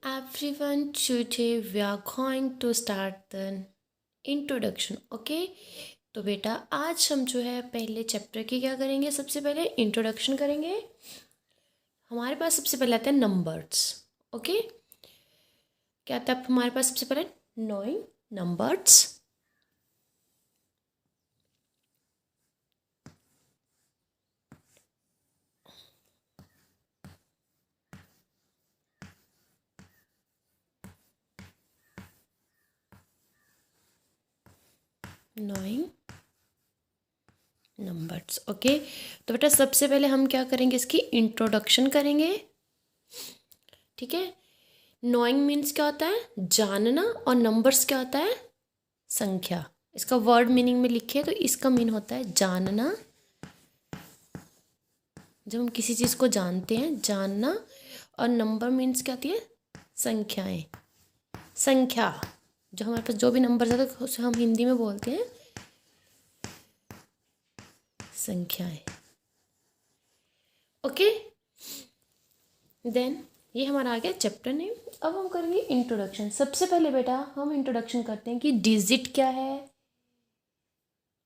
Everyone, today we are going to start the introduction. Okay? तो बेटा आज हम जो है पहले चैप्टर की क्या करेंगे, सबसे पहले इंट्रोडक्शन करेंगे। हमारे पास सबसे पहले आते हैं नंबर्स। ओके, क्या आता है हमारे पास सबसे पहले? Knowing numbers. Knowing numbers. Okay, तो बेटा सबसे पहले हम क्या करेंगे, इसकी इंट्रोडक्शन करेंगे। ठीक है, नोइंग मीन्स क्या होता है? जानना, और नंबर्स क्या होता है? संख्या। इसका वर्ड मीनिंग में लिखे तो इसका मीन होता है जानना। जब हम किसी चीज़ को जानते हैं, जानना, और नंबर मीन्स क्या होती है? संख्याएं। संख्या, जो हमारे पास जो भी नंबर है तो उसे हम हिंदी में बोलते हैं संख्याएं। ओके, देन ये हमारा आ गया चैप्टर नेम। अब हम करेंगे इंट्रोडक्शन। सबसे पहले बेटा हम इंट्रोडक्शन करते हैं कि डिजिट क्या है,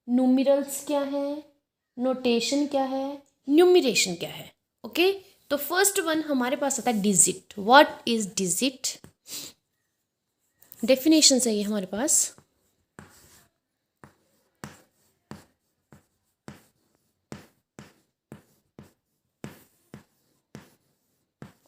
न्यूमेरल्स क्या है, नोटेशन क्या है, न्यूमरेशन क्या है। ओके, तो फर्स्ट वन हमारे पास आता है digit. What is digit? Definition चाहिए हमारे पास।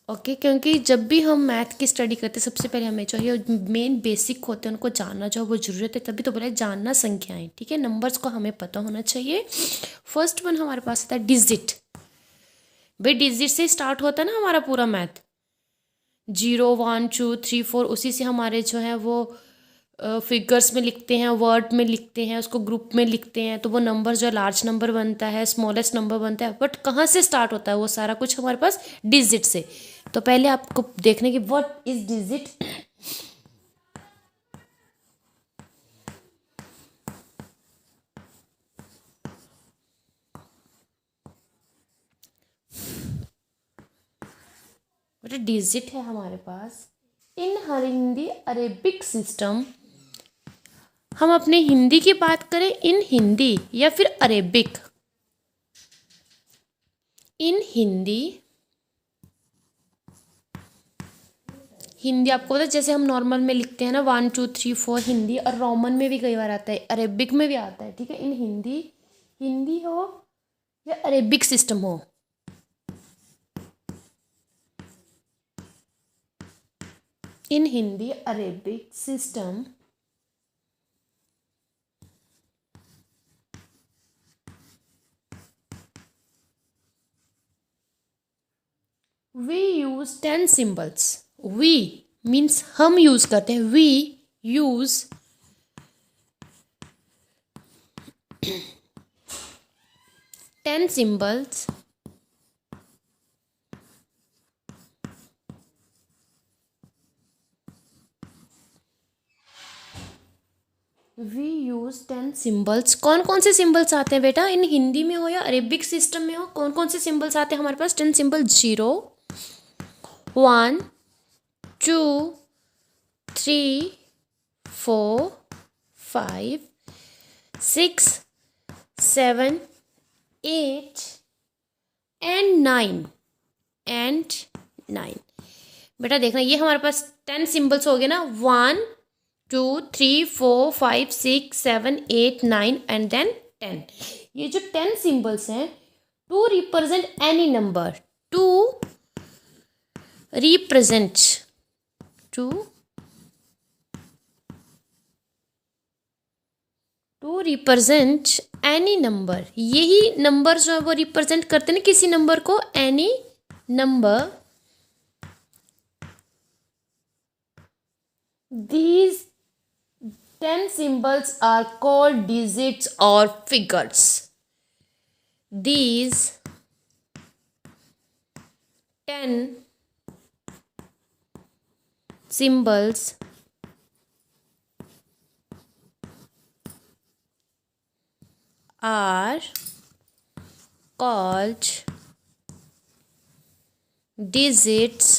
ओके, क्योंकि जब भी हम मैथ की स्टडी करते हैं सबसे पहले हमें चाहिए मेन बेसिक होते हैं उनको जानना, जो वो ज़रूरत है, तभी तो बोले जानना संख्याएं। ठीक है, नंबर्स को हमें पता होना चाहिए। फर्स्ट वन हमारे पास आता है डिजिट। भाई डिजिट से स्टार्ट होता है ना हमारा पूरा मैथ। 0 1 2 3 4, उसी से हमारे जो है वो फिगर्स में लिखते हैं, वर्ड में लिखते हैं, उसको ग्रुप में लिखते हैं, तो वो नंबर जो है लार्ज नंबर बनता है, स्मॉलेस्ट नंबर बनता है। बट कहाँ से स्टार्ट होता है वो सारा कुछ हमारे पास? डिजिट से। तो पहले आपको देखने की what is digit. But digit है हमारे पास इन हर हिंदी अरेबिक सिस्टम। हम अपने हिंदी की बात करें, इन हिंदी या फिर अरेबिक। इन हिंदी, हिंदी आपको पता है जैसे हम नॉर्मल में लिखते हैं ना 1 2 3 4, हिंदी, और रोमन में भी कई बार आता है, अरेबिक में भी आता है। ठीक है, इन हिंदी, हिंदी हो या अरेबिक सिस्टम हो, in Hindi Arabic system we use 10 symbols. We means हम यूज करते हैं, we use 10 symbols we use 10 symbols. कौन कौन से सिंबल्स आते हैं बेटा इन हिंदी में हो या अरेबिक सिस्टम में हो? कौन कौन से सिंबल्स आते हैं हमारे पास? 10 सिंबल। 0 1 2 3 4 5 6 7 8 and 9 and 9। बेटा देखना, ये हमारे पास 10 सिंबल्स हो गए ना, 1 2 3 4 5 6 7 8 9 एंड देन 10। ये जो 10 सिंबल्स हैं to represent any number, to represent, to represent any number. यही नंबर जो है वो रिप्रेजेंट करते हैं ना किसी नंबर को, any number. These 10 symbols are called digits or figures. These 10 symbols are called digits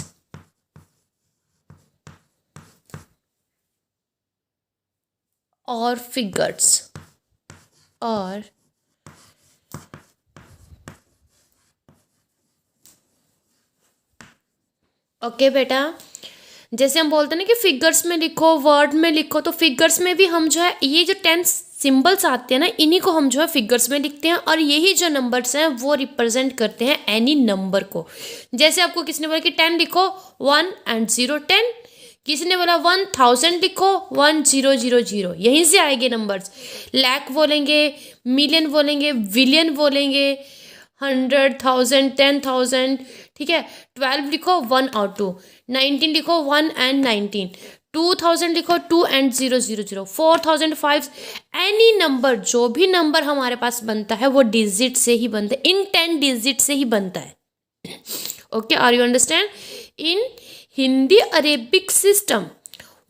और फिगर्स और ओके बेटा, जैसे हम बोलते हैं ना कि फिगर्स में लिखो, वर्ड में लिखो, तो फिगर्स में भी हम जो है ये जो 10 सिंबल्स आते हैं ना, इन्हीं को हम जो है फिगर्स में लिखते हैं और यही जो नंबर्स हैं वो रिप्रेजेंट करते हैं एनी नंबर को। जैसे आपको किसी ने बोला कि 10 लिखो, 1 and 0 10, किसी ने बोला 1000 लिखो, 1000, यहीं से आएंगे नंबर्स। लाख बोलेंगे, मिलियन बोलेंगे, बिलियन बोलेंगे, 100,000 10,000, ठीक है। 12 लिखो 1 और 2, 19 लिखो 1 and 19, 2000 लिखो 2 and 000, 4005, एनी नंबर, जो भी नंबर हमारे पास बनता है वो डिजिट से ही बनता है, इन 10 डिजिट से ही बनता है। Okay, are you understand? In Hindi Arabic system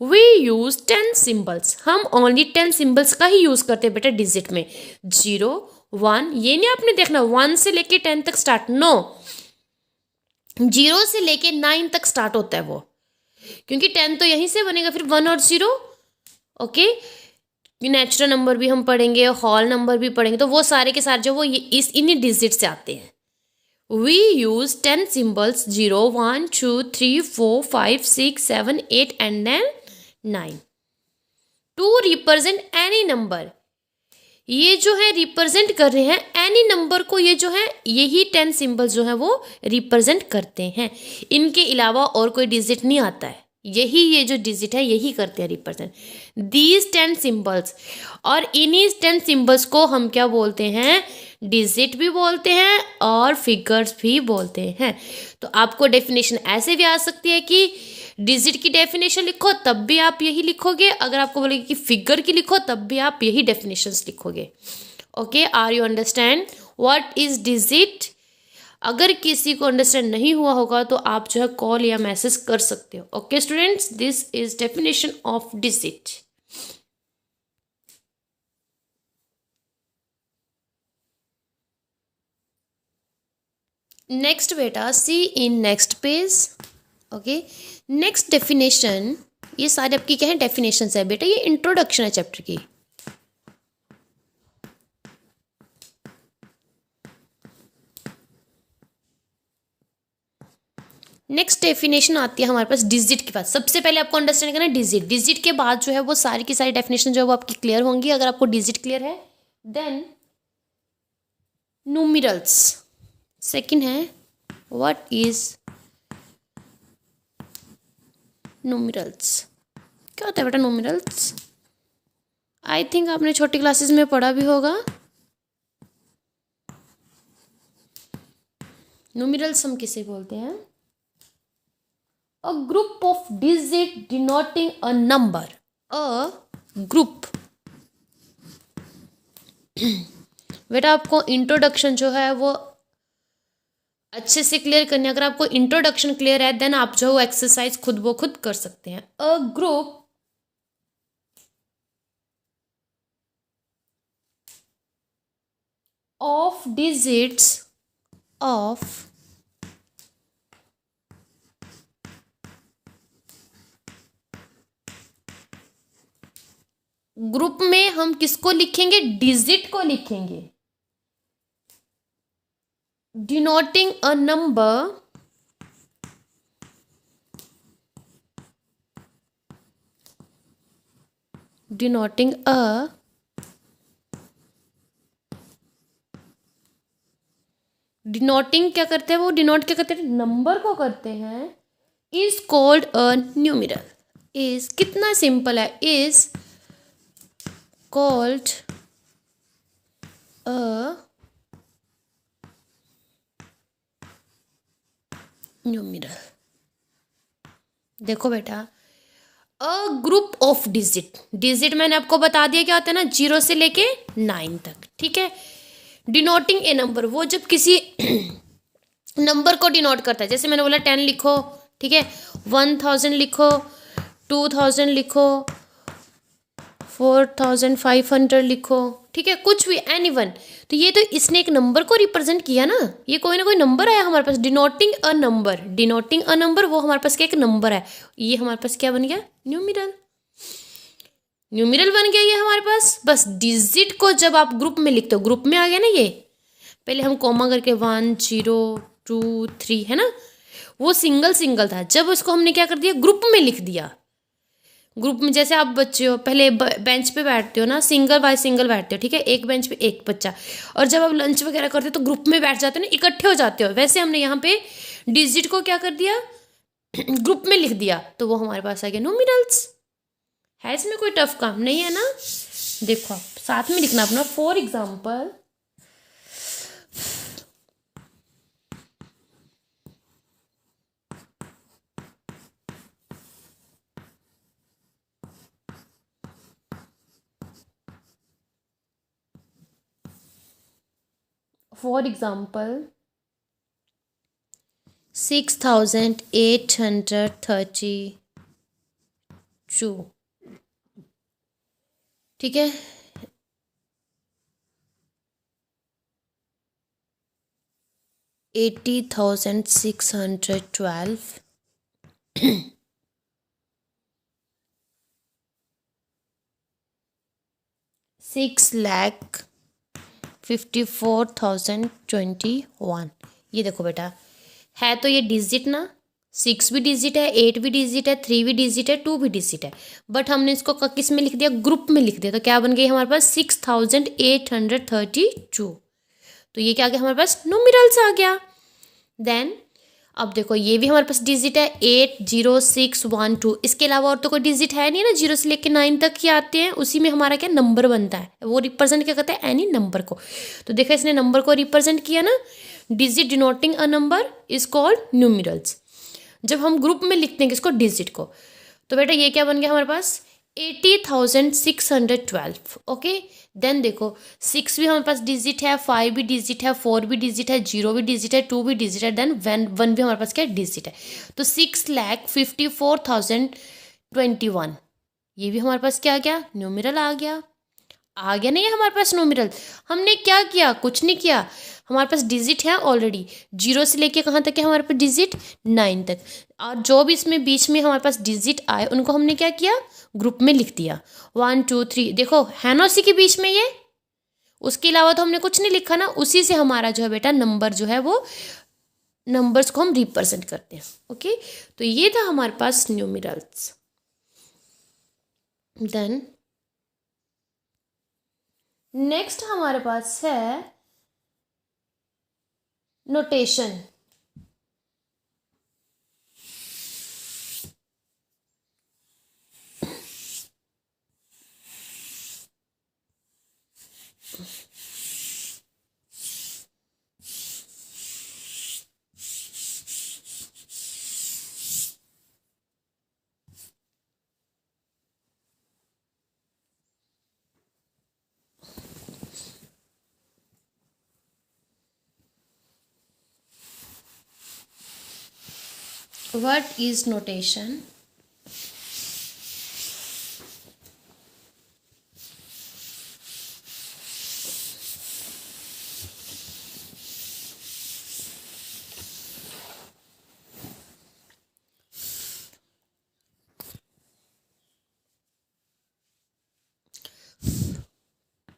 we use 10 symbols, हम ओनली 10 सिम्बल्स का ही यूज करते हैं बेटा डिजिट में। 0 1, ये नहीं आपने देखना 1 से लेके 10 तक स्टार्ट, नो, 0 से लेके 9 तक स्टार्ट होता है वो, क्योंकि 10 तो यहीं से बनेगा, फिर 1 और 0। ओके, नेचुरल नंबर भी हम पढ़ेंगे, होल नंबर भी पढ़ेंगे, तो वो सारे के सारे जो वो इस इन्हीं डिजिट से आते हैं। We use 10 symbols 0 1 2 3 4 5 6 7 8 and then 9 to represent any number. ये जो है रिप्रेजेंट कर रहे हैं एनी नंबर को, ये जो है यही 10 सिंबल्स जो है वो रिप्रेजेंट करते हैं, इनके अलावा और कोई डिजिट नहीं आता है, यही ये जो डिजिट है यही करते हैं रिप्रेजेंट दीज 10 सिंबल्स। और इन्हीं 10 सिंबल्स को हम क्या बोलते हैं? डिजिट भी बोलते हैं और फिगर्स भी बोलते हैं। तो आपको डेफिनेशन ऐसे भी आ सकती है कि डिजिट की डेफिनेशन लिखो तब भी आप यही लिखोगे, अगर आपको बोलेगी कि फिगर की लिखो तब भी आप यही डेफिनेशंस लिखोगे। Okay, are you understand what is digit? अगर किसी को अंडरस्टैंड नहीं हुआ होगा तो आप जो है कॉल या मैसेज कर सकते हो। Okay students, this is definition of digit. Next बेटा, see in next page. Okay, next definition, ये सारे आपकी क्या है डेफिनेशन है बेटा, ये इंट्रोडक्शन है चैप्टर की। नेक्स्ट डेफिनेशन आती है हमारे पास डिजिट के पास। सबसे पहले आपको अंडरस्टैंड करना है डिजिट, डिजिट के बाद जो है वो सारी की सारी डेफिनेशन जो है वो आपकी क्लियर होंगी। अगर आपको डिजिट क्लियर है देन न्यूमेरल्स। सेकंड है व्हाट इज न्यूमेरल्स। क्या होता है बेटा न्यूमेरल्स? आई थिंक आपने छोटी क्लासेस में पढ़ा भी होगा। न्यूमेरल्स हम किसे बोलते हैं? A group of digit denoting a number, a group। बेटा आपको इंट्रोडक्शन जो है वो अच्छे से क्लियर करनी है। अगर आपको इंट्रोडक्शन क्लियर है देन आप जो एक्सरसाइज खुद ब खुद कर सकते हैं। A group of digits of group में हम किसको लिखेंगे? डिजिट को लिखेंगे। Denoting a number denoting a denoting क्या करते हैं वो? डिनोट क्या करते हैं? नंबर को करते हैं। Is called a numeral. Is कितना सिंपल है, इज called a numeral। देखो बेटा, a group of digit, digit मैंने आपको बता दिया क्या होता है ना, 0 से लेके 9 तक, ठीक है। डिनोटिंग ए नंबर, वो जब किसी नंबर को डिनोट करता है, जैसे मैंने बोला 10 लिखो, ठीक है, 1000 लिखो, 2000 लिखो, 4500 लिखो, ठीक है, कुछ भी एनीवन। तो ये तो इसने एक नंबर को रिप्रेजेंट किया ना, ये कोई ना कोई नंबर आया हमारे पास। Denoting a number, denoting a number, वो हमारे पास क्या एक नंबर है, ये हमारे पास क्या बन गया? न्यूमेरल। न्यूमेरल बन गया ये हमारे पास। बस डिजिट को जब आप ग्रुप में लिखते हो, ग्रुप में आ गया ना ये, पहले हम कॉमा करके 1 0 2 3 है ना, वो सिंगल सिंगल था, जब उसको हमने क्या कर दिया, ग्रुप में लिख दिया। ग्रुप में जैसे आप बच्चे हो, पहले बेंच पे बैठते हो ना, सिंगल बाय सिंगल बैठते हो, ठीक है, एक बेंच पे एक बच्चा, और जब आप लंच वगैरह करते हो तो ग्रुप में बैठ जाते हो ना, इकट्ठे हो जाते हो, वैसे हमने यहाँ पे डिजिट को क्या कर दिया, ग्रुप में लिख दिया, तो वो हमारे पास आ गया न्यूमेरल्स। है इसमें कोई टफ काम नहीं है ना। देखो आप साथ में लिखना अपना। फॉर एग्जाम्पल, फॉर एग्जाम्पल 6832, ठीक है, 80,612, 6,54,021। ये देखो बेटा, है तो ये डिजिट ना, 6 भी डिजिट है, 8 भी डिजिट है, 3 भी डिजिट है, 2 भी डिजिट है, बट हमने इसको किस में लिख दिया, ग्रुप में लिख दिया, तो क्या बन गई हमारे पास 6,832। तो ये क्या आ गया हमारे पास, न्यूमेरल्स आ गया। देन अब देखो ये भी हमारे पास डिजिट है, 80612, इसके अलावा और तो कोई डिजिट है नहीं ना, 0 से लेकर 9 तक ही आते हैं, उसी में हमारा क्या नंबर बनता है, वो रिप्रेजेंट क्या करता है, एनी नंबर को। तो देखा इसने नंबर को रिप्रेजेंट किया ना, digit denoting a number is called numerals. जब हम ग्रुप में लिखते हैं किसको, डिजिट को, तो बेटा ये क्या बन गया हमारे पास, 80,612। ओके, देन देखो 6 भी हमारे पास डिजिट है, 5 भी डिजिट है, 4 भी डिजिट है, 0 भी डिजिट है, 2 भी डिजिट है, देन 1 भी हमारे पास क्या डिजिट है, तो 6,54,021, ये भी हमारे पास क्या आ गया, न्यूमेरल आ गया नहीं है हमारे पास न्यूमेरल। हमने क्या किया, कुछ नहीं किया, हमारे पास डिजिट है ऑलरेडी, 0 से लेके कहाँ तक है हमारे पास डिजिट, 9 तक, और जो भी इसमें बीच में हमारे पास डिजिट आए उनको हमने क्या किया, ग्रुप में लिख दिया। 1 2 3 देखो है ना उसी के बीच में ये, उसके अलावा तो हमने कुछ नहीं लिखा ना, उसी से हमारा जो है बेटा नंबर जो है वो, नंबर्स को हम रिप्रेजेंट करते हैं। ओके, तो ये था हमारे पास न्यूमेरल्स। देन नेक्स्ट हमारे पास है notation. What is notation?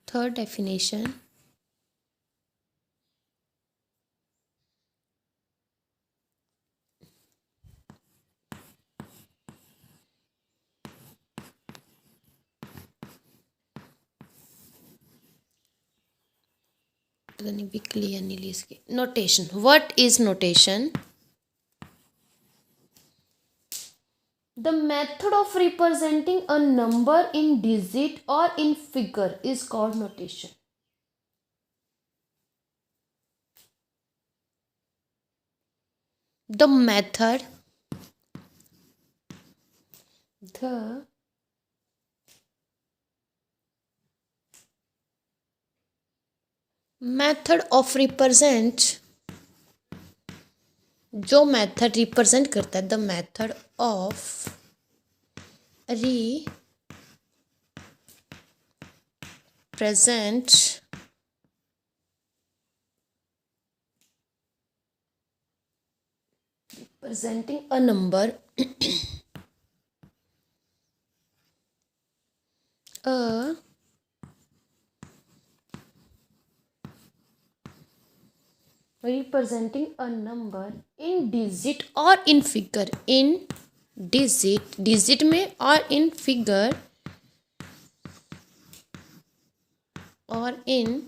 Third definition. पता नहीं भी क्लियर नहीं ली इसकी। Notation, what is notation? The method of representing a number in digit or in figure is called notation. The method of represent, जो method represent करता है, the method of representing a number a representing a number in digit or in figure. In digit में और in figure or in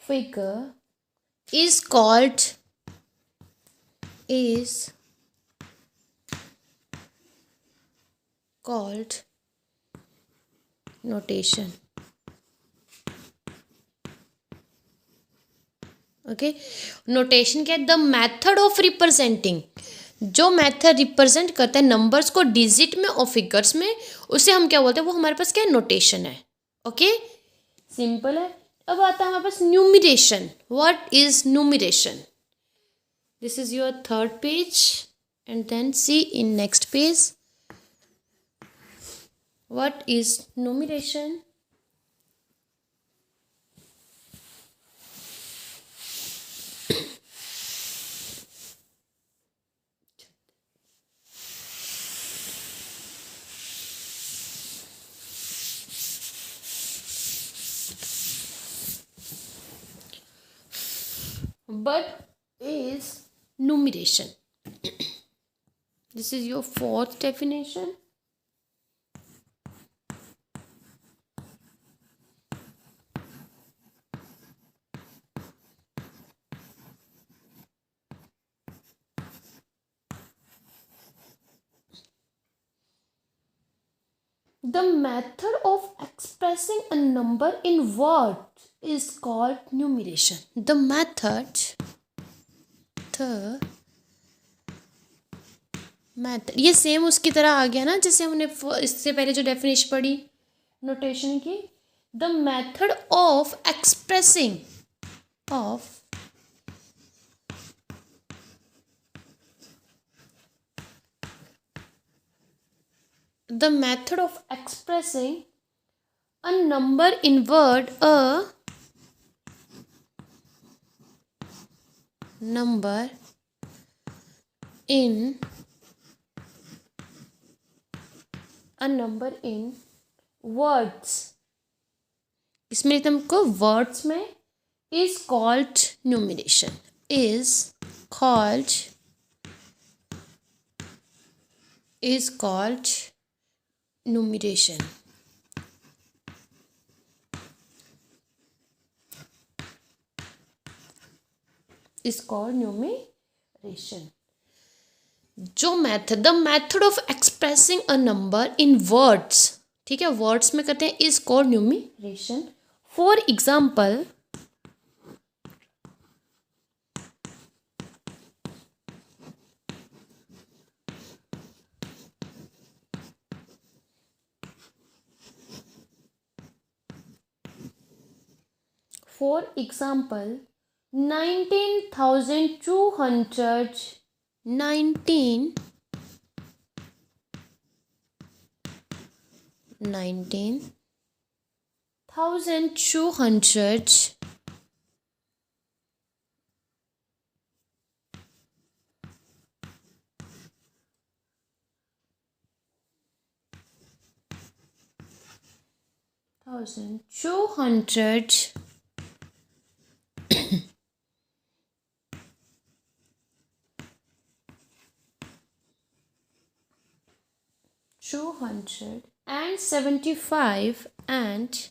figure is called notation. Okay, notation क्या है? The method of representing, जो method represent करता है numbers को digit में और फिगर्स में, उसे हम क्या बोलते हैं? वो हमारे पास क्या है? नोटेशन है. ओके, सिंपल है. अब आता है हमारे पास numeration. What is numeration? This is your third page and then see in next page. What is numeration? What is numeration? This is your fourth definition. The method of expressing a number in words is called numeration. The method ये same उसकी तरह आ गया ना, जैसे हमने इससे पहले जो डेफिनेशन पढ़ी नोटेशन की. The method of expressing a number in word, a number in words, इसमें तुमको वर्ड्स में is called numeration. is called numeration. is called numeration. जो method, the method of expressing a number in words, ठीक है, words में करते हैं, is called numeration. For example, for example 19,200 275 and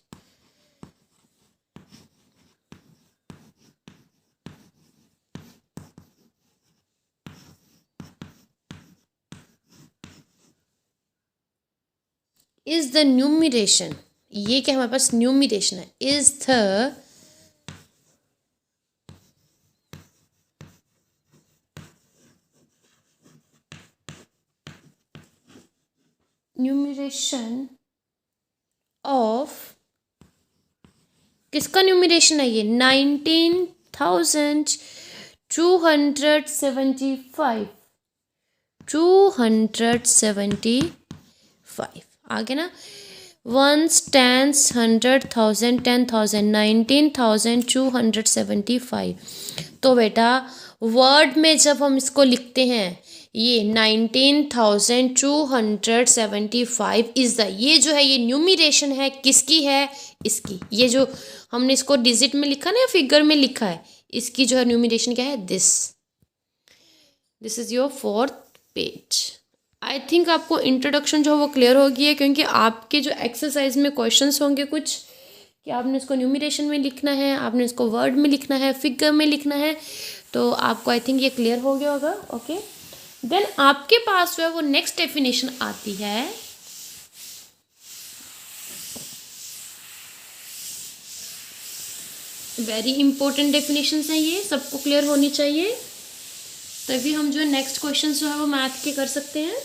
'is the numeration. ये क्या हमारे पास न्यूमरेशन है. is the न्यूमरेशन ऑफ, किसका न्यूमरेशन है ये? 19,275 आगे ना, वंस, टेंस, 100,000, 10,000, 19,275. तो बेटा वर्ड में जब हम इसको लिखते हैं, ये 19,275 इज़ द, ये जो है ये न्यूमरेशन है, किसकी है, इसकी। ये जो हमने इसको डिजिट में लिखा ना या फिगर में लिखा है, इसकी जो है न्यूमरेशन क्या है, this is your 4th page. I think आपको इंट्रोडक्शन जो है वो क्लियर हो गई है, क्योंकि आपके जो एक्सरसाइज में क्वेश्चंस होंगे कुछ कि आपने इसको न्यूमरेशन में लिखना है, आपने इसको वर्ड में लिखना है, फिगर में लिखना है, तो आपको आई थिंक ये क्लियर हो गया होगा। ओके, देन आपके पास जो है वो नेक्स्ट डेफिनेशन आती है, वेरी इंपॉर्टेंट डेफिनेशंस हैं, ये सबको क्लियर होनी चाहिए, तभी हम जो है नेक्स्ट क्वेश्चन जो है वो मैथ के कर सकते हैं।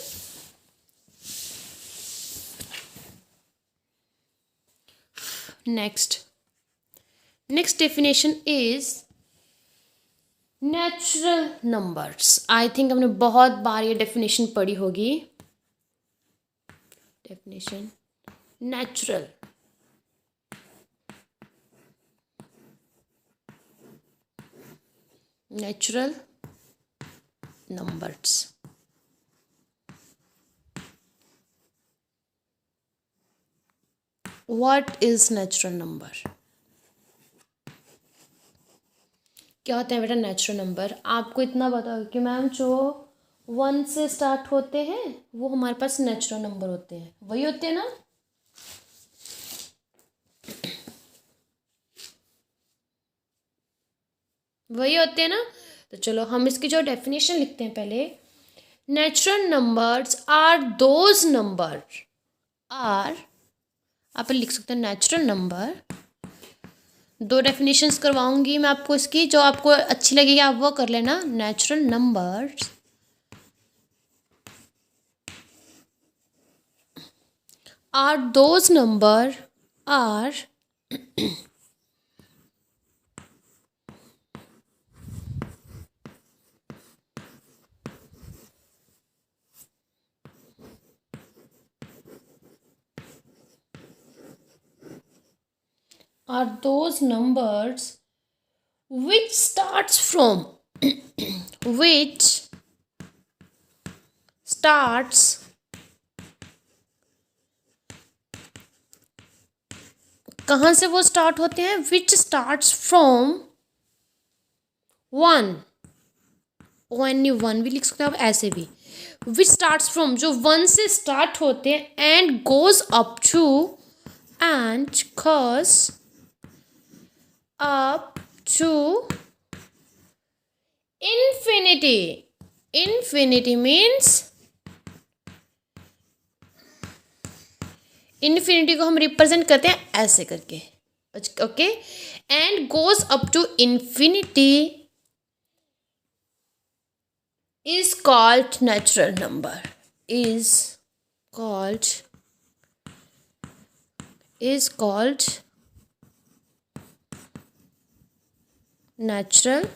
Next definition is natural numbers. I think हमने बहुत बार ये डेफिनेशन पढ़ी होगी। Definition natural numbers. What is natural number? क्या होता है बेटा नेचुरल नंबर? आपको इतना बताओ कि मैम जो 1 से स्टार्ट होते हैं वो हमारे पास नेचुरल नंबर होते हैं, वही होते हैं ना? वही होते हैं ना? तो चलो हम इसकी जो डेफिनेशन लिखते हैं पहले। Natural numbers are those number are, आप लिख सकते हैं नेचुरल नंबर। दो डेफिनेशंस करवाऊंगी मैं आपको इसकी, जो आपको अच्छी लगेगी आप वो कर लेना। Natural numbers are those number are are those numbers which starts from which starts कहाँ से वो स्टार्ट होते हैं? which starts from 1, वन भी लिख सकते हैं आप, ऐसे भी which starts from, जो 1 से स्टार्ट होते हैं and goes up to infinity. Infinity means infinity को हम रिप्रेजेंट करते हैं ऐसे करके, okay. And goes up to infinity is called natural number, is called natural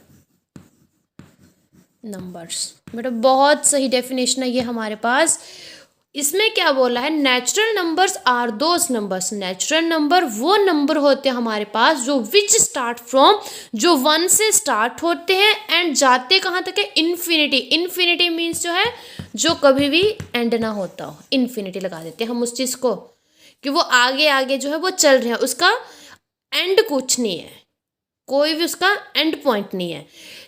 numbers. बेटा बहुत सही डेफिनेशन है ये हमारे पास। इसमें क्या बोला है? Natural numbers are those numbers. Natural number वो नंबर होते हैं हमारे पास जो विच स्टार्ट फ्रॉम, जो 1 से स्टार्ट होते हैं एंड जाते कहाँ तक है? इन्फिनिटी। इन्फिनिटी मीन्स जो है जो कभी भी एंड ना होता हो, इन्फिनिटी लगा देते हैं हम उस चीज़ को, कि वो आगे आगे जो है वो चल रहे हैं, उसका एंड कुछ नहीं है, कोई भी उसका एंड पॉइंट नहीं है।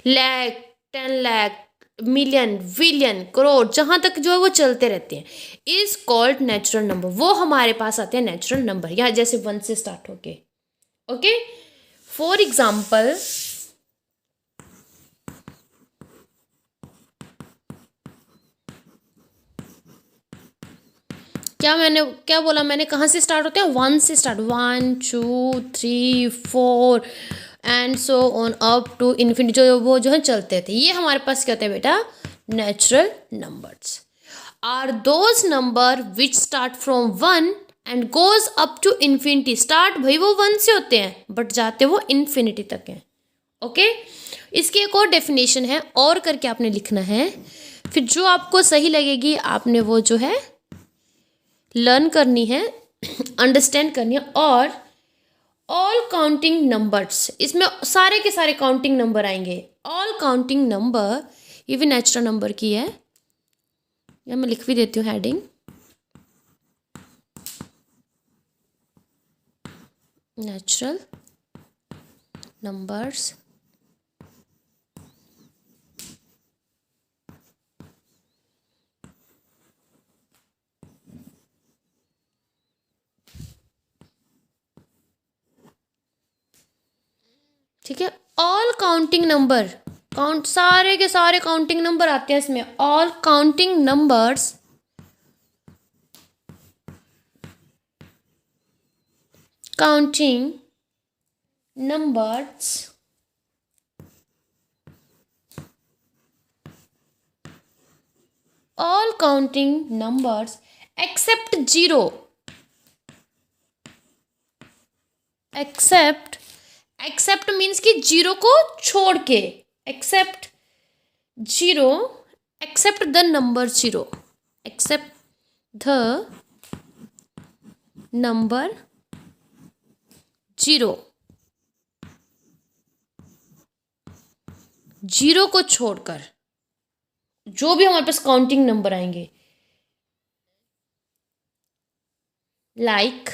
लाख, 10 लाख, मिलियन, बिलियन, करोड़, जहाँ तक जो है वो चलते रहते हैं, इज कॉल्ड नेचुरल नंबर। वो हमारे पास आते हैं नेचुरल नंबर, यहाँ जैसे 1 से स्टार्ट होके, ओके। फॉर एग्जाम्पल क्या बोला मैंने? कहाँ से स्टार्ट होते हैं? 1 से start, 1 2 3 4 and so on up to infinity, जो है चलते थे। ये हमारे पास क्या होता है बेटा? Natural numbers are those number which start from 1 and goes up to infinity. Start भाई वो 1 से होते हैं बट जाते वो इन्फिनिटी तक हैं, ओके। इसकी एक और डेफिनेशन है, और करके आपने लिखना है, फिर जो आपको सही लगेगी आपने वो जो है लर्न करनी है, अंडरस्टैंड करनी है, और ऑल काउंटिंग नंबर्स, इसमें सारे के सारे काउंटिंग नंबर आएंगे। ऑल काउंटिंग नंबर, ये भी नेचुरल नंबर की है, या मैं लिख भी देती हूँ हेडिंग, नेचुरल नंबर्स ठीक है। ऑल काउंटिंग नंबर, काउंट सारे के सारे काउंटिंग नंबर आते हैं इसमें। All counting numbers counting numbers all counting numbers except zero, except, except means कि जीरो को छोड़ के, except zero, except the number zero, except the number zero, zero को छोड़कर जो भी हमारे पास काउंटिंग नंबर आएंगे, लाइक,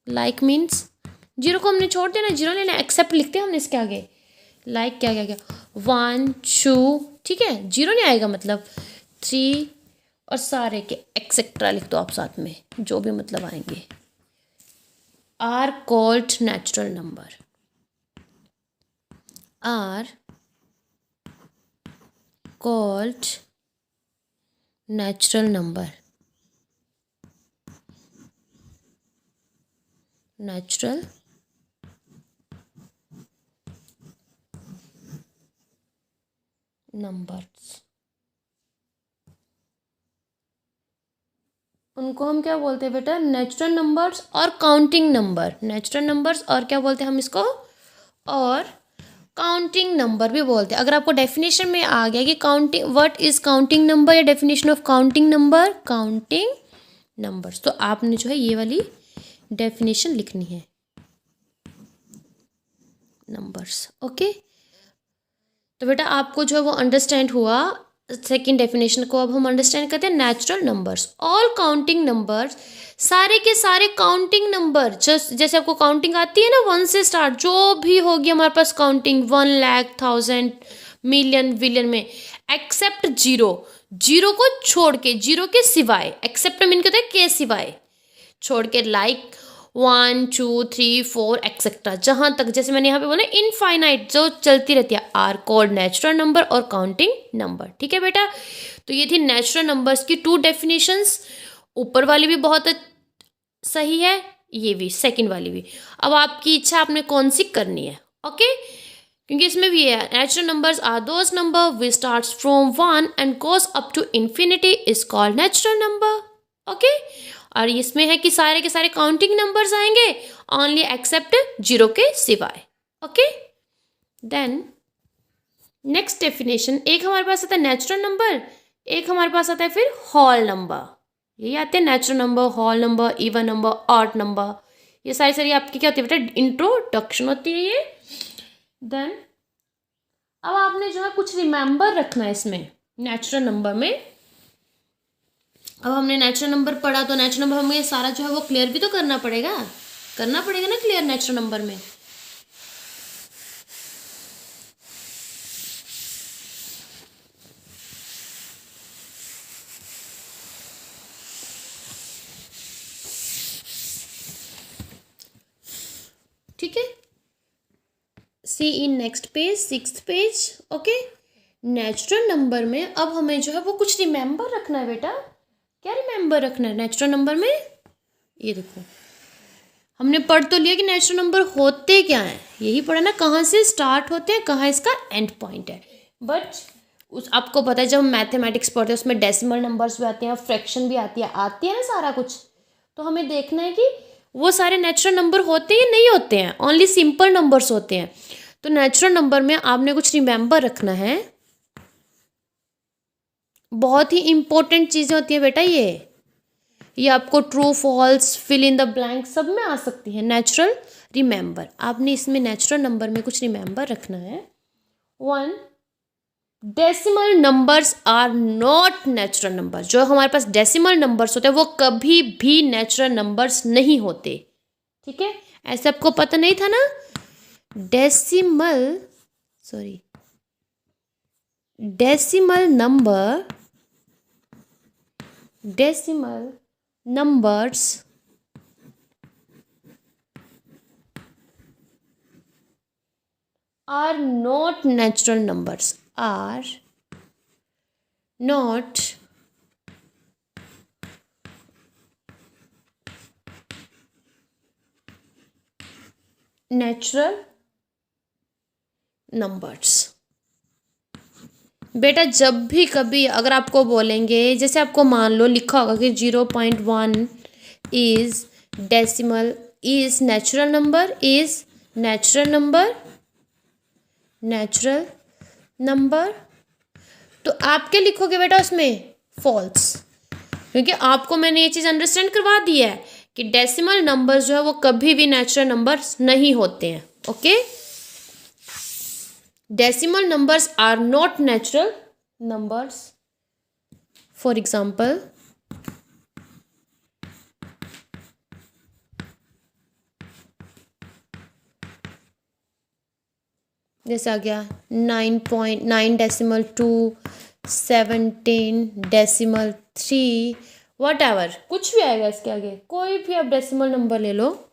लाइक मीन्स जीरो को हमने छोड़ देना, जीरो लेना, एक्सेप्ट लिखते हैं हमने इसके आगे, लाइक क्या क्या क्या, 1 2, ठीक है, जीरो नहीं आएगा मतलब 3, और सारे के एक्सेट्रा लिख दो आप साथ में, जो भी मतलब आएंगे, are called natural number, are called natural number, natural numbers, उनको हम क्या बोलते हैं बेटा, नेचुरल नंबर्स और काउंटिंग नंबर, नेचुरल नंबर्स और क्या बोलते हैं हम इसको, और काउंटिंग नंबर भी बोलते हैं। अगर आपको डेफिनेशन में आ गया कि counting, what is counting number, या definition of counting number, counting numbers, तो आपने जो है ये वाली डेफिनेशन लिखनी है, नंबर्स, ओके। तो बेटा आपको जो है वो अंडरस्टैंड हुआ सेकेंड डेफिनेशन को। अब हम अंडरस्टैंड करते हैं natural numbers. All counting numbers, सारे के सारे काउंटिंग नंबर, जैसे आपको काउंटिंग आती है ना 1 से स्टार्ट, जो भी होगी हमारे पास काउंटिंग 1 लाख 1000 मिलियन बिलियन में, एक्सेप्ट जीरो, जीरो को छोड़ के, जीरो के सिवाय, एक्सेप्ट मीन कहते हैं के सिवाय, छोड़ के, लाइक 1 2 3 4 एक्सेट्रा, जहां तक, जैसे मैंने यहाँ पे बोला इनफाइनाइट, जो चलती रहती है, आर कॉल्ड नेचुरल नंबर और काउंटिंग नंबर, ठीक है बेटा। तो ये थी नेचुरल नंबर्स की 2 डेफिनेशंस, ऊपर वाली भी बहुत सही है, ये भी सेकंड वाली भी। अब आपकी इच्छा आपने कौन सी करनी है, ओके, क्योंकि इसमें भी है natural numbers are those number which starts from 1 and goes up to infinity is called natural number, okay. और इसमें है कि सारे के सारे काउंटिंग नंबर्स आएंगे, ओनली एक्सेप्ट जीरो के सिवाय, ओके। देन नेक्स्ट डेफिनेशन, एक हमारे पास आता है नेचुरल नंबर, एक हमारे पास आता है फिर होल नंबर, यही आते हैं natural number, whole number, even number, odd number, ये सारी सारी आपकी क्या होती है बेटा, इंट्रोडक्शन होती है ये। देन अब आपने जो है कुछ रिमेंबर रखना है इसमें नेचुरल नंबर में। अब हमने नेचुरल नंबर पढ़ा, तो नेचुरल नंबर हमें सारा जो है वो क्लियर भी तो करना पड़ेगा ना क्लियर नेचुरल नंबर में। ठीक है, see in next page, 6th page, okay. Natural number में अब हमें जो है वो कुछ रिमेंबर रखना है बेटा। क्या रिमेंबर रखना है नेचुरल नंबर में, ये देखो हमने पढ़ तो लिया कि नेचुरल नंबर होते क्या हैं, यही पढ़ा ना, कहाँ से स्टार्ट होते हैं, कहाँ इसका एंड पॉइंट है। बट उस आपको पता है जब हम मैथमेटिक्स पढ़ते हैं उसमें डेसिमल नंबर्स भी आते हैं, फ्रैक्शन भी आती है ना सारा कुछ, तो हमें देखना है कि वो सारे नेचुरल नंबर होते हैं या नहीं होते हैं, ओनली सिंपल नंबर्स होते हैं। तो नेचुरल नंबर में आपने कुछ रिमेंबर रखना है, बहुत ही इंपॉर्टेंट चीज़ें होती हैं बेटा ये आपको true false fill in the blank सब में आ सकती है, नेचुरल रिमेंबर, आपने इसमें नेचुरल नंबर में कुछ रिमेंबर रखना है। 1, decimal numbers are not natural number. जो हमारे पास डेसिमल नंबर्स होते हैं वो कभी भी नेचुरल नंबर्स नहीं होते, ठीक है। ऐसे आपको पता नहीं था ना। Decimal numbers are not natural numbers, are not natural numbers। बेटा जब भी कभी अगर आपको बोलेंगे, जैसे आपको मान लो लिखा होगा कि 0.1 is decimal is natural number, is natural number, तो आप क्या लिखोगे बेटा उसमें? फॉल्स, क्योंकि आपको मैंने ये चीज़ अंडरस्टैंड करवा दी है कि डेसिमल नंबर्स जो है वो कभी भी नेचुरल नंबर्स नहीं होते हैं। Okay, decimal numbers are not natural numbers. For example, जैसे आ गया 9.9 डेसिमल 2, 17 डेसिमल 3, वट एवर, कुछ भी आएगा इसके आगे, कोई भी आप डेसिमल नंबर ले लो,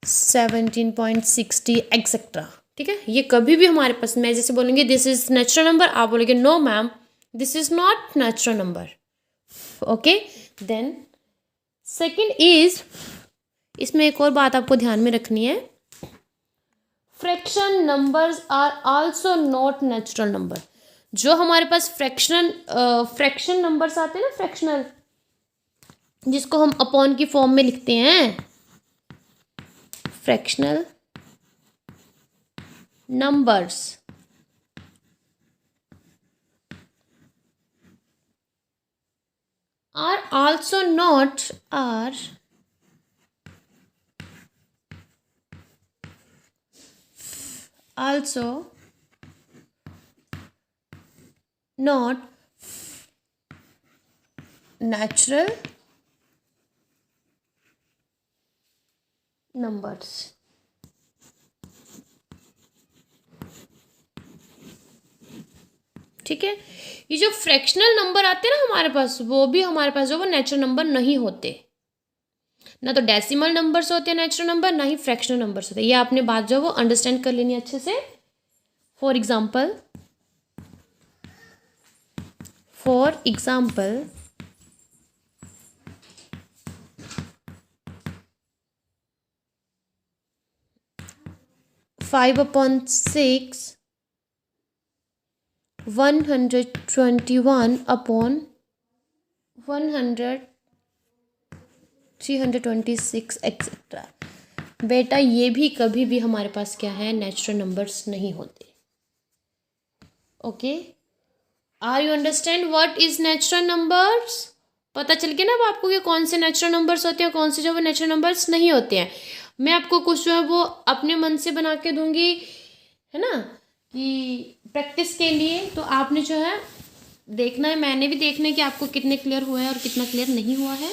17.60 एक्सेट्रा, ठीक है। ये कभी भी हमारे पास, मैं जैसे बोलेंगे दिस इज नेचुरल नंबर, आप बोलेंगे no ma'am this is not natural number. Okay, then second is, इसमें एक और बात आपको ध्यान में रखनी है, fraction numbers are also not natural number. जो हमारे पास फ्रैक्शन नंबर्स आते हैं ना, फ्रैक्शनल, जिसको हम अपॉन की फॉर्म में लिखते हैं, fractional numbers are also not natural numbers। ठीक है, ये जो फ्रैक्शनल नंबर आते हैं ना हमारे पास, वो भी हमारे पास जो वो नेचुरल नंबर नहीं होते, ना तो डेसिमल नंबर्स होते हैं नेचुरल नंबर, ना ही फ्रैक्शनल नंबर्स होते हैं। ये आपने बात जो वो अंडरस्टैंड कर लेनी अच्छे से। For example 5/6 121/100 326 etcetera. बेटा ये भी कभी भी हमारे पास क्या है, नेचुरल नंबर्स नहीं होते। Okay, are you understand what is natural numbers? पता चल गया ना अब आपको कि कौन से नेचुरल नंबर्स होते हैं, कौन से जो वो नेचुरल नंबर्स नहीं होते हैं। मैं आपको कुछ जो है वो अपने मन से बना के दूंगी, है ना, कि प्रैक्टिस के लिए, तो आपने जो है देखना है, मैंने भी देखना है कि आपको कितने क्लियर हुआ है और कितना क्लियर नहीं हुआ है।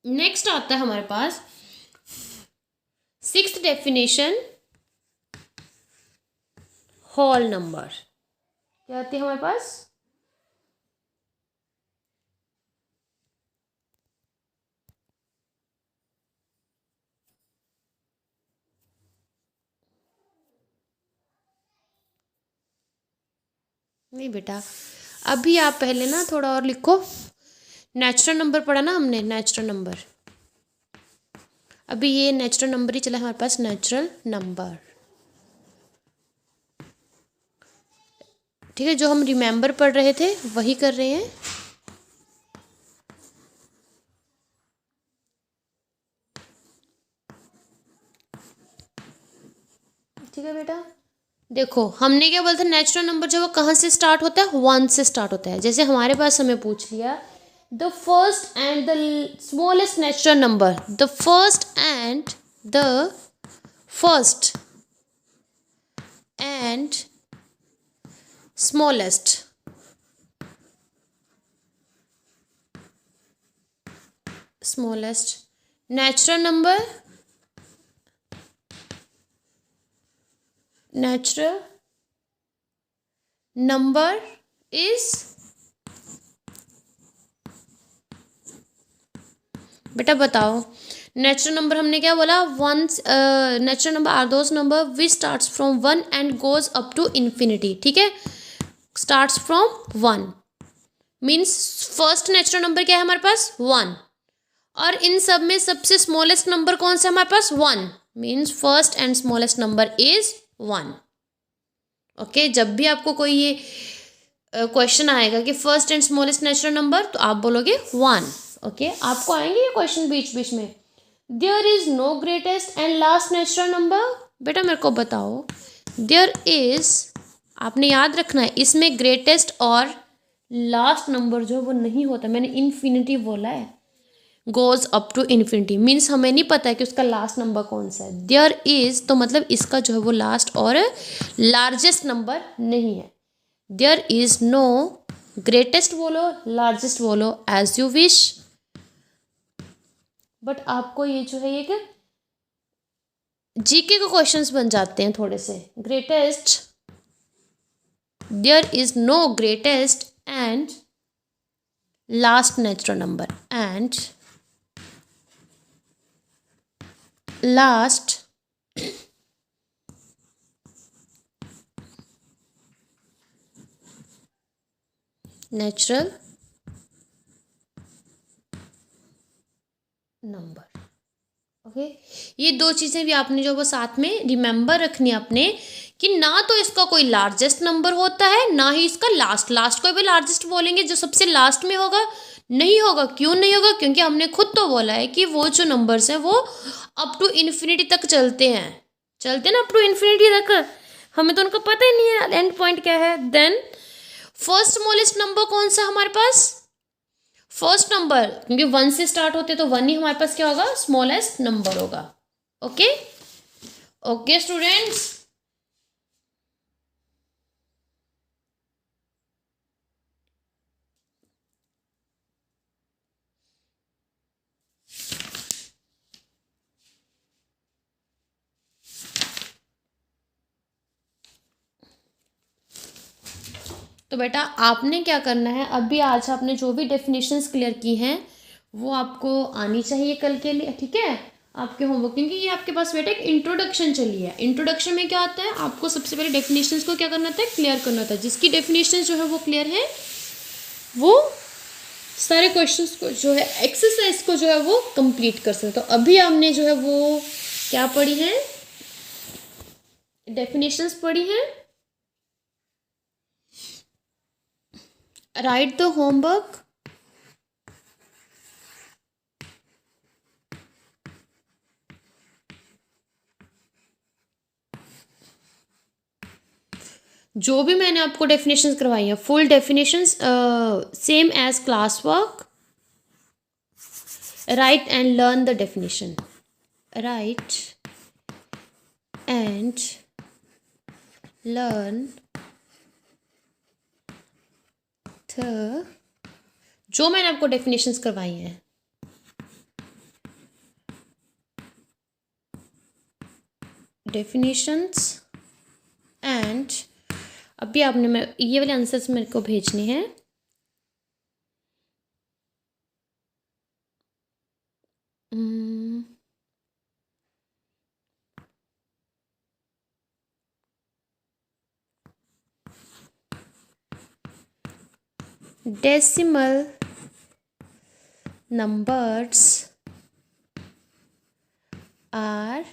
नेक्स्ट आता है हमारे पास 6th डेफिनेशन, होल नंबर। क्या आती है हमारे पास? नहीं बेटा, अभी आप पहले ना थोड़ा और लिखो। नेचुरल नंबर पढ़ा ना हमने, नेचुरल नंबर, अभी ये नेचुरल नंबर ही चला हमारे पास, नेचुरल नंबर, ठीक है। जो हम रिमेंबर पढ़ रहे थे वही कर रहे हैं। ठीक है बेटा। देखो हमने क्या बोला था, नेचुरल नंबर जो वो कहाँ से स्टार्ट होता है, 1 से स्टार्ट होता है। जैसे हमारे पास हमें पूछ लिया the first and the smallest natural number, the first and smallest natural number is, बेटा बताओ नेचुरल नंबर हमने क्या बोला, natural number are those number which starts from 1 and goes up to infinity. ठीक है, starts from 1 means first natural number क्या है हमारे पास, 1। और इन सब में सबसे स्मॉलेस्ट नंबर कौन सा हमारे पास, 1 means first and smallest number is 1। Okay, जब भी आपको कोई ये क्वेश्चन आएगा कि first and smallest natural number, तो आप बोलोगे 1। ओके, आपको आएंगे ये क्वेश्चन बीच बीच में। There is no greatest and last natural number, बेटा मेरे को बताओ। देयर इज, आपने याद रखना है इसमें ग्रेटेस्ट और लास्ट नंबर जो है वो नहीं होता, मैंने इन्फिनिटी बोला है, goes up to infinity means हमें नहीं पता है कि उसका लास्ट नंबर कौन सा है। देयर इज तो मतलब इसका जो है वो लास्ट और लार्जेस्ट नंबर नहीं है। देयर इज नो ग्रेटेस्ट बोलो, लार्जेस्ट बोलो, एज यू विश, बट आपको ये जो है ये जीके के क्वेश्चंस बन जाते हैं थोड़े से। Greatest, there is no greatest and last natural number and last natural number. Okay, ये दो चीज़ें भी आपने जो वो साथ में रिमेंबर रखनी है अपने, कि ना तो इसका कोई लार्जेस्ट नंबर होता है ना ही इसका लास्ट को भी लार्जेस्ट बोलेंगे, जो सबसे लास्ट में होगा नहीं होगा। क्यों नहीं होगा, क्योंकि हमने खुद तो बोला है कि वो जो नंबर्स हैं वो अप टू इन्फिनिटी तक चलते हैं ना, अप टू इन्फिनिटी तक, हमें तो उनका पता ही नहीं है एंड पॉइंट क्या है। देन फर्स्ट स्मॉलेस्ट नंबर कौन सा हमारे पास, फर्स्ट नंबर, क्योंकि 1 से स्टार्ट होते तो 1 ही हमारे पास क्या होगा, स्मॉलेस्ट नंबर होगा। ओके ओके स्टूडेंट्स, तो बेटा आपने क्या करना है, अभी आज आपने जो भी डेफिनेशंस क्लियर की हैं वो आपको आनी चाहिए कल के लिए। ठीक है, आपके होमवर्क, क्योंकि ये आपके पास बेटा एक इंट्रोडक्शन चली है। इंट्रोडक्शन में क्या होता है, आपको सबसे पहले डेफिनेशंस को क्या करना था, क्लियर करना था। जिसकी डेफिनेशन जो है वो क्लियर है वो सारे क्वेश्चंस को जो है, एक्सरसाइज को जो है वो कंप्लीट कर सकते। तो अभी हमने जो है वो क्या पढ़ी है, डेफिनेशंस पढ़ी हैं। राइट द होमवर्क, जो भी मैंने आपको डेफिनेशंस करवाई हैं, full definitions same as class work. Write and learn the definition, write and learn the, जो मैंने आपको डेफिनेशंस करवाई हैं, डेफिनेशंस एंड अभी आपने ये वाले आंसर्स मेरे को भेजने हैं। Decimal numbers are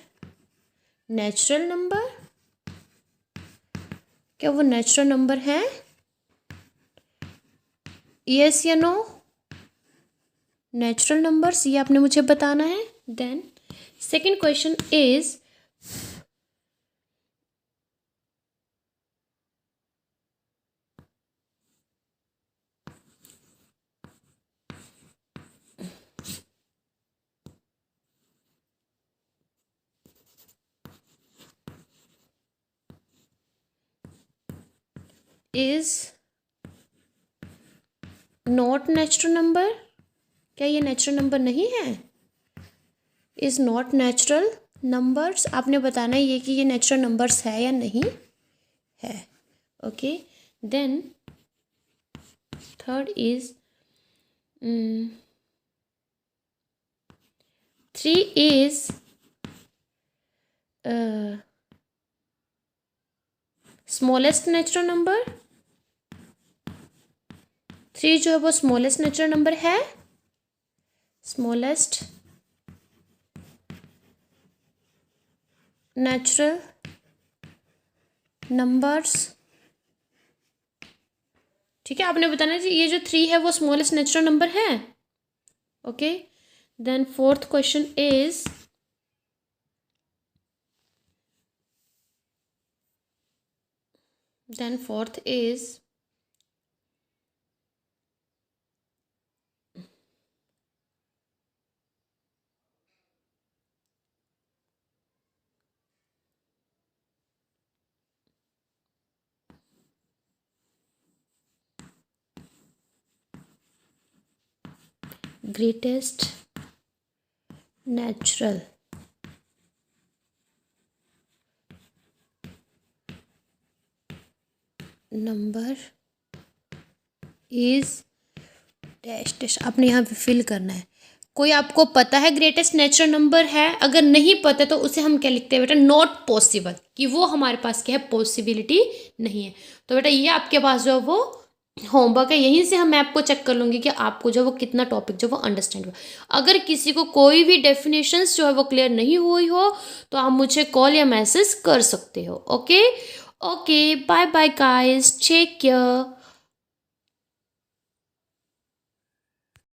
natural number, क्या वो नेचुरल नंबर है, यस या नो, नेचुरल नंबर्स, ये आपने मुझे बताना है। Then second question is is not natural number, क्या ये नेचुरल नंबर नहीं है? इज नॉट नेचुरल नंबर्स, आपने बताना ये कि ये नेचुरल नंबर्स है या नहीं है। Okay, then third is 3 is smallest natural number. 3 जो है वो स्मॉलेस्ट नेचुरल नंबर है, स्मॉलेस्ट नेचुरल नंबर्स। ठीक है, आपने बताना जी ये जो 3 है वो स्मॉलेस्ट नेचुरल नंबर है। Okay, then fourth question is greatest natural number is dash dash, आपने यहाँ पे फिल करना है। कोई आपको पता है ग्रेटेस्ट नेचुरल नंबर है? अगर नहीं पता तो उसे हम क्या लिखते हैं बेटा? नॉट पॉसिबल, कि वो हमारे पास क्या है, पॉसिबिलिटी नहीं है। तो बेटा ये आपके पास जो है वो होमवर्क है, यहीं से हम ऐप को चेक कर लूँगी कि आपको जो वो कितना टॉपिक जो वो अंडरस्टैंड हुआ। अगर किसी को कोई भी डेफिनेशंस जो है वो क्लियर नहीं हुई हो तो आप मुझे कॉल या मैसेज कर सकते हो। Okay okay, bye bye guys, take care.